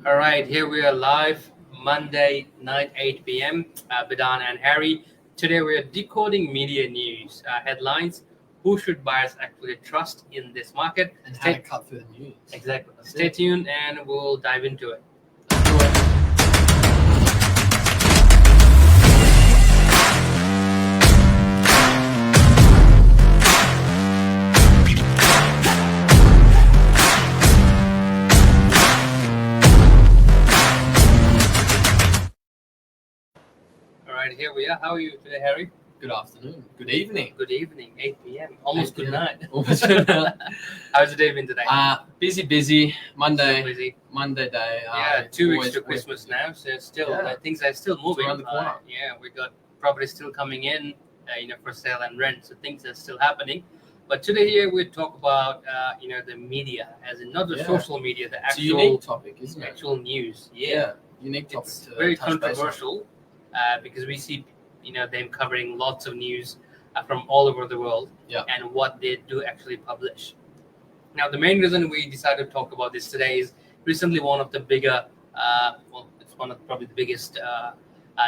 All right, here we are live Monday night, 8 p.m. Bidan and Harry. Today we are decoding media news headlines. Who should buyers actually trust in this market? And how to cut through the news. Exactly. Stay tuned and we'll dive into it. Let's do it. All right, here we are. How are you today, Harry? Good afternoon. Good evening. Good evening, 8 p.m. Almost 8 good p.m. night. Almost good night. How's your day been today? Busy. Monday. So busy. Monday day. Yeah, 2 weeks always to Christmas busy. now, so still Yeah. things are still moving. around the corner. Yeah, we got properties still coming in, for sale and rent, so things are still happening. But today here we talk about the media, as in not the Yeah. social media, the It's a actual unique topic, isn't it? actual news. Unique topic It's to very touch base on. controversial because we see them covering lots of news from all over the world Yeah. and what they do actually publish. Now, the main reason we decided to talk about this today is recently one of the bigger, it's one of probably the biggest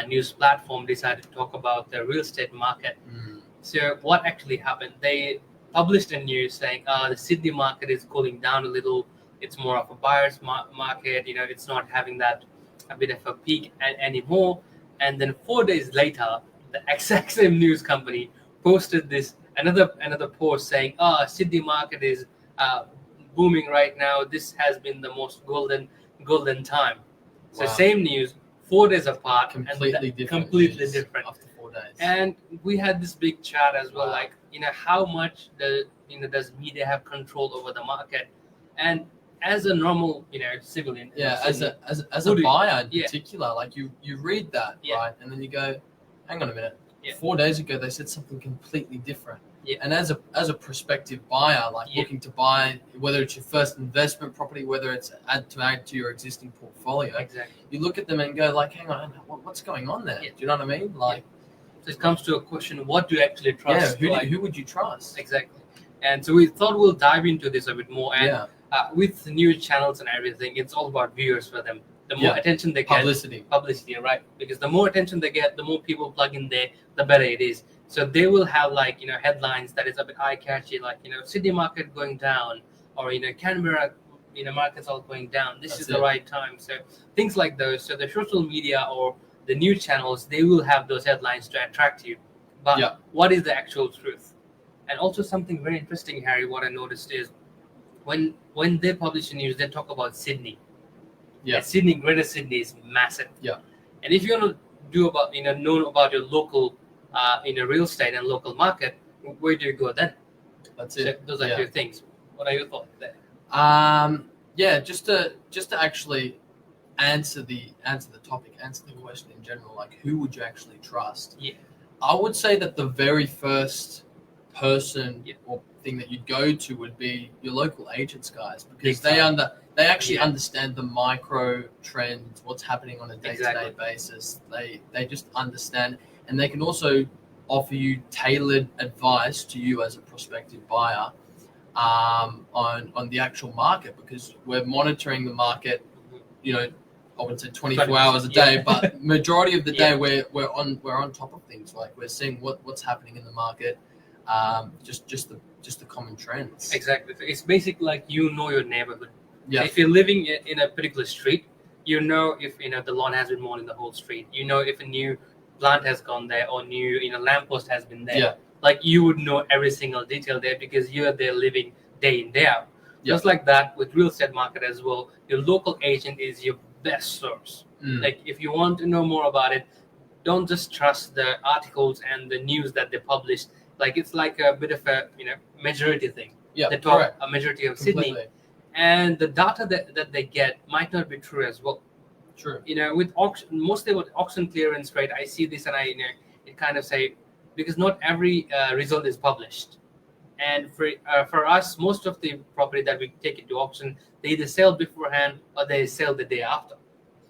news platform decided to talk about the real estate market. So what actually happened? They published a news saying the Sydney market is cooling down a little. It's more of a buyer's market. It's not having that a bit of a peak anymore. And then 4 days later, the exact same news company posted this another post saying, Sydney market is booming right now. This has been the most golden time. So Wow. same news, 4 days apart, Completely different. completely news different. After 4 days. And we had this big chat as well, Wow. like how much does media have control over the market? And as a normal civilian, as a Who do you- buyer in yeah. particular, like you read that, Yeah. right, and then you go, hang on a minute. Yeah. 4 days ago they said something completely different. Yeah. And as a prospective buyer, like Yeah. looking to buy, whether it's your first investment property, whether it's add to your existing portfolio, exactly. you look at them and go like, hang on, what's going on there? Yeah. Do you know what I mean? Like, So it comes to a question: what do you actually trust? who would you trust? Exactly. And so we thought we'll dive into this a bit more. And Yeah, with news channels and everything, it's all about viewers for them. The more Yeah. attention they get, publicity, right? Because the more attention they get, the more people plug in there, the better it is. So they will have headlines that is a bit eye catchy, like Sydney market going down, or Canberra markets all going down. This That's is the it. right time. So things like those. So the social media or the news channels, they will have those headlines to attract you. But Yeah. what is the actual truth? And also something very interesting, Harry, what I noticed is when they publish the news, they talk about Sydney. Yeah. And Sydney, Greater Sydney is massive. Yeah. And if you want to do about know about your local real estate and local market, where do you go then? that's So it. those are Yeah. two things. What are your thoughts there? Just to actually answer the topic, answer the question in general, like who would you actually trust? Yeah. I would say that the very first person Yeah. or thing that you'd go to would be your local agents, guys, because Big time. they actually Yeah. understand the micro trends, what's happening on a day-to-day Exactly. basis. They just understand, and they can also offer you tailored advice to you as a prospective buyer on the actual market, because we're monitoring the market, I would say 24 hours a day, Yeah. but majority of the Yeah. day we're on top of things. Like we're seeing what's happening in the market, just the common trends. Exactly. So it's basically like your neighborhood. Yeah, If you're living in a particular street, if the lawn has been mown in the whole street. If a new plant has gone there or new lamppost has been there. Yeah. Like you would know every single detail there because you're there living day in day out. Yeah. Just like that with real estate market as well. Your local agent is your best source. Like if you want to know more about it, don't just trust the articles and the news that they publish. Like it's like a bit of a majority thing. yeah, They talk correct. a majority of Sydney, Completely. and the data that they get might not be true as well. True. With auction, mostly with auction clearance rate, I see this and it kind of say, because not every result is published. And for us, most of the property that we take into auction, they either sell beforehand or they sell the day after.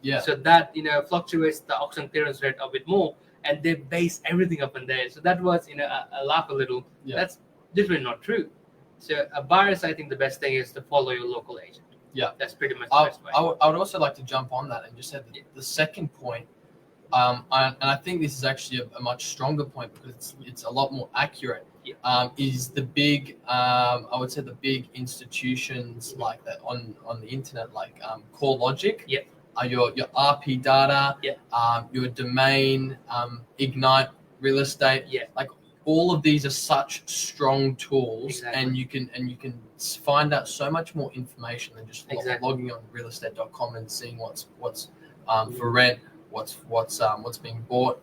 Yeah. So that fluctuates the auction clearance rate a bit more, and they base everything up on there. So that was I laugh a little. Yeah. That's literally not true. So buyers, I think the best thing is to follow your local agent. Yeah. That's pretty much the best way. I would also like to jump on that and just say that the second point, and I think this is actually a much stronger point because it's a lot more accurate. Yeah. Is the big, I would say the big institutions like that on the internet, like CoreLogic. Yeah. Your RP data. Yeah. Your domain, Ignite Real Estate. Yeah. Like all of these are such strong tools, Exactly. and you can find out so much more information than just Exactly. logging on realestate.com and seeing what's for rent, what's being bought.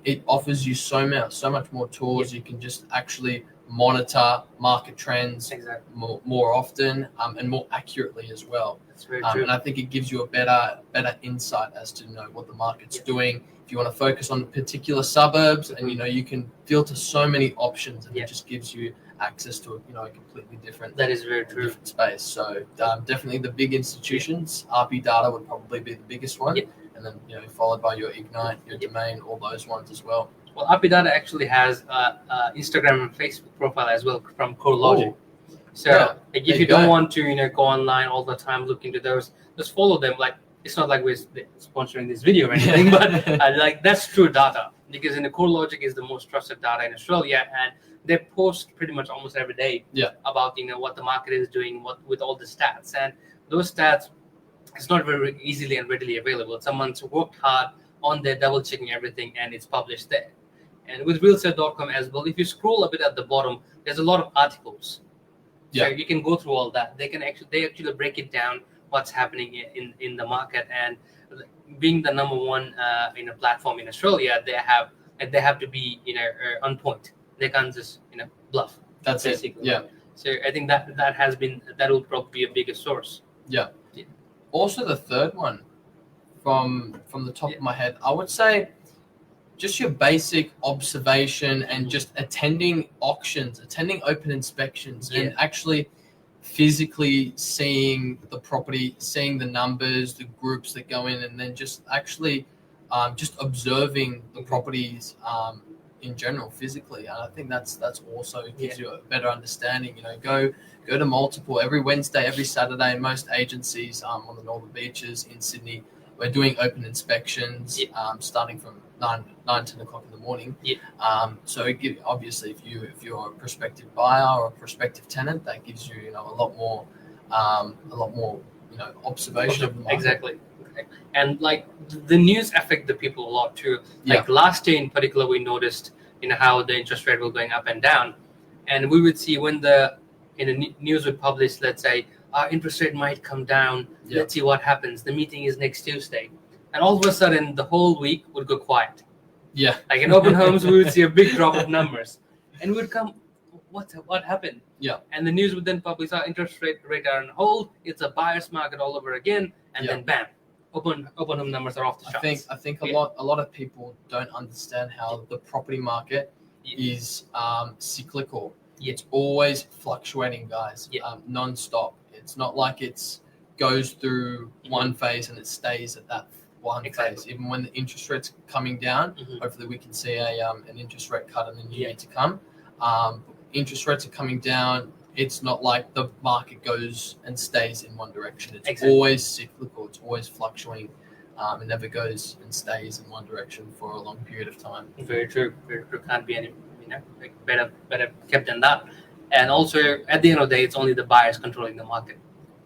It offers you so much more tools. You can just actually monitor market trends Exactly. more often and more accurately as well. That's very true. And I think it gives you a better insight as to know what the market's doing. If you want to focus on particular suburbs, and you can filter so many options, and it just gives you access to a completely different That is very true. different space. So definitely the big institutions, RP data would probably be the biggest one, and then followed by your Ignite, your domain, all those ones as well. Well, RP Data actually has Instagram and Facebook profile as well from CoreLogic. So like, if you don't want to go online all the time, look into those, just follow them. Like, it's not like we're sponsoring this video or anything, but like that's true data, because the CoreLogic is the most trusted data in Australia, and they post pretty much almost every day about what the market is doing, what with all the stats, and those stats it's not very easily and readily available. Someone's worked hard on their double checking everything, and it's published there. And with realestate.com as well, if you scroll a bit at the bottom, there's a lot of articles. So you can go through all that. They actually break it down, what's happening in the market, and being the number one platform in Australia, they have to be on point. They can't just bluff. That's basically. it. Yeah. So I think that will probably be a bigger source. Yeah. Also, the third one, from the top of my head, I would say just your basic observation and just attending auctions, attending open inspections, and actually physically seeing the property, seeing the numbers, the groups that go in, and then just actually just observing the properties in general physically. And I think that's also gives you a better understanding. Go to multiple every Wednesday, every Saturday. Most agencies on the Northern Beaches in Sydney, we're doing open inspections starting from 10 o'clock in the morning. So obviously, if you're a prospective buyer or a prospective tenant, that gives you a lot more observation of the market. Exactly. And like the news affect the people a lot too. Like last year in particular, we noticed how the interest rate was going up and down, and we would see when the news would publish, let's say our interest rate might come down. Let's see what happens. The meeting is next Tuesday, and all of a sudden the whole week would go quiet. Like in open homes, we would see a big drop of numbers, and we would come, what happened? And the news would then publish our interest rate are on hold. It's a buyer's market all over again, and then bam, open home numbers are off the charts. I think a lot of people don't understand how the property market is cyclical. It's always fluctuating, guys. Non-stop. It's not like it's goes through one phase and it stays at that one phase. Even when the interest rate's coming down, hopefully we can see an interest rate cut in the new year to come. Interest rates are coming down. It's not like the market goes and stays in one direction. It's always cyclical. It's always fluctuating. It never goes and stays in one direction for a long period of time. Very true. Very true. Can't be any better kept than that. And also, at the end of the day, it's only the buyers controlling the market.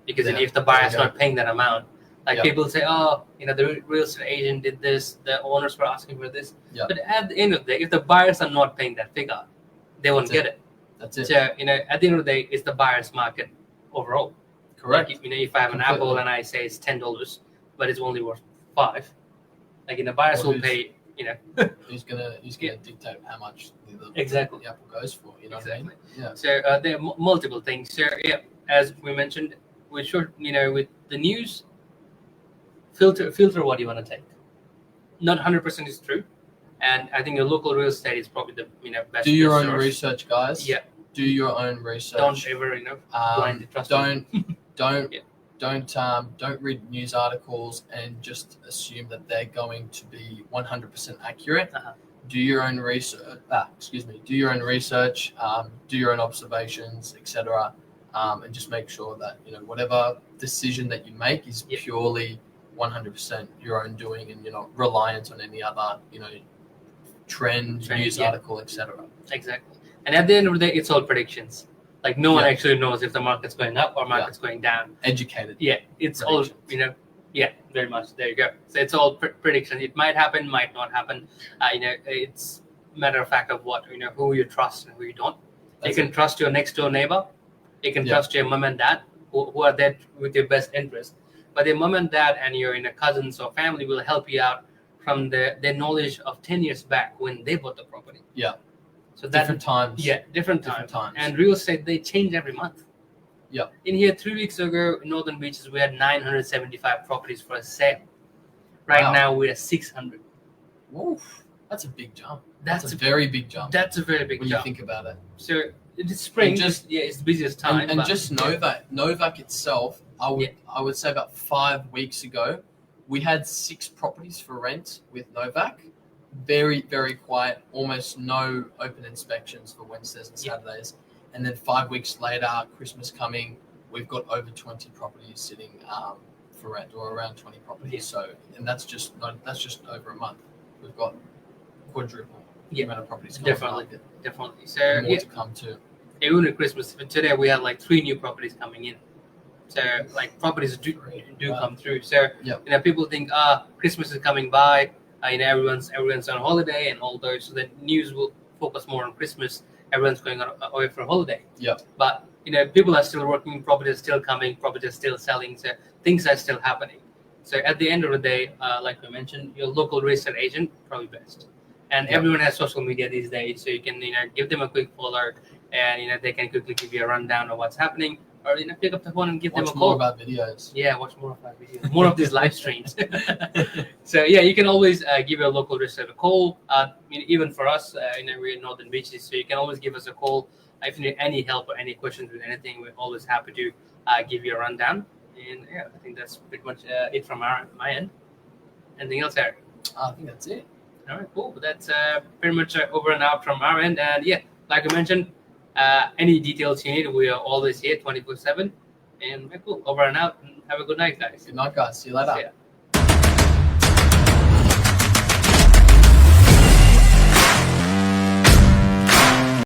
Because if the buyer's not paying that amount, like people say, the real estate agent did this, the owners were asking for this. But at the end of the day, if the buyers are not paying that figure, they won't get it. That's it. So, at the end of the day, it's the buyer's market overall. Correct. Like, if I have an apple and I say it's $10, but it's only worth $5, like, the buyers will pay, Who's gonna dictate how much the Exactly. apple goes for? You know what I mean? Yeah. So there are multiple things. So as we mentioned, we should, with the news, filter what you want to take. Not 100% is true, and I think your local real estate is probably the best. Do your own source. research, guys. Do your own research. Don't ever blindly trust them. Don't read news articles and just assume that they're going to be 100% accurate. Do your own research. Do your own research. Do your own observations, etc. and just make sure that whatever decision that you make is Yeah. purely 100% your own doing, and you're not reliant on any other trend, news yeah. article, etc. Exactly. And at the end of the day, it's all predictions. Like no one Yeah. actually knows if the market's going up or market's going down. Educated. Yeah, it's all Predictions. Yeah, very much. There you go. So it's all prediction. It might happen, might not happen. It's matter of fact of what who you trust and who you don't. That's you can trust your next door neighbor. You can Yeah. trust your mom and dad who are there with your best interest. But your mom and dad and your cousins or family will help you out from their knowledge of 10 years back when they bought the property. Yeah. So that Different times. yeah, different Different times. times. And real estate, they change every month. Yeah. In here, 3 weeks ago, in Northern Beaches, we had 975 properties for a sale. Right Wow. now, we're at 600. Oof, that's a big jump. That's That's a a, very big jump that's a very big when you jump. think about it. So it's spring. And just- yeah, it's the busiest time. And but- just Novak itself, I would say about 5 weeks ago, we had 6 properties for rent with Novak. Very, very quiet, almost no open inspections for Wednesdays and Yeah. Saturdays. And then 5 weeks later, Christmas coming, we've got over 20 properties sitting for rent, or around 20 properties. Yeah. So, and that's just over a month. We've got quadruple the Yeah. amount of properties coming Definitely. to market. Definitely. So And more yeah, to come too. even at Christmas, today we had like 3 new properties coming in. So like properties do Wow. come through. So Yep. people think Christmas is coming by. Everyone's on holiday and all those. So the news will focus more on Christmas. Everyone's going away for a holiday. Yep. But people are still working. Properties are still coming. Properties are still selling. So things are still happening. So at the end of the day, like we mentioned, your local real estate agent probably best. And Yep. everyone has social media these days, so you can give them a quick follow, and they can quickly give you a rundown of what's happening, or pick up the phone and give them Watch a more call. about videos. Yeah, watch more of our videos, more of these live streams. So yeah, you can always give your local real estate a call. Even for us, we're in Northern Beaches, so you can always give us a call if you need any help or any questions with anything. We're always happy to give you a rundown. And yeah, I think that's pretty much it from my end. Anything else, Eric? I think that's it. All right, cool. That's pretty much over and out from our end. And yeah, like I mentioned, any details you need, we are always here 24/7. And we're cool. Over and out. And have a good night, guys. Good night, guys. See you later. See ya.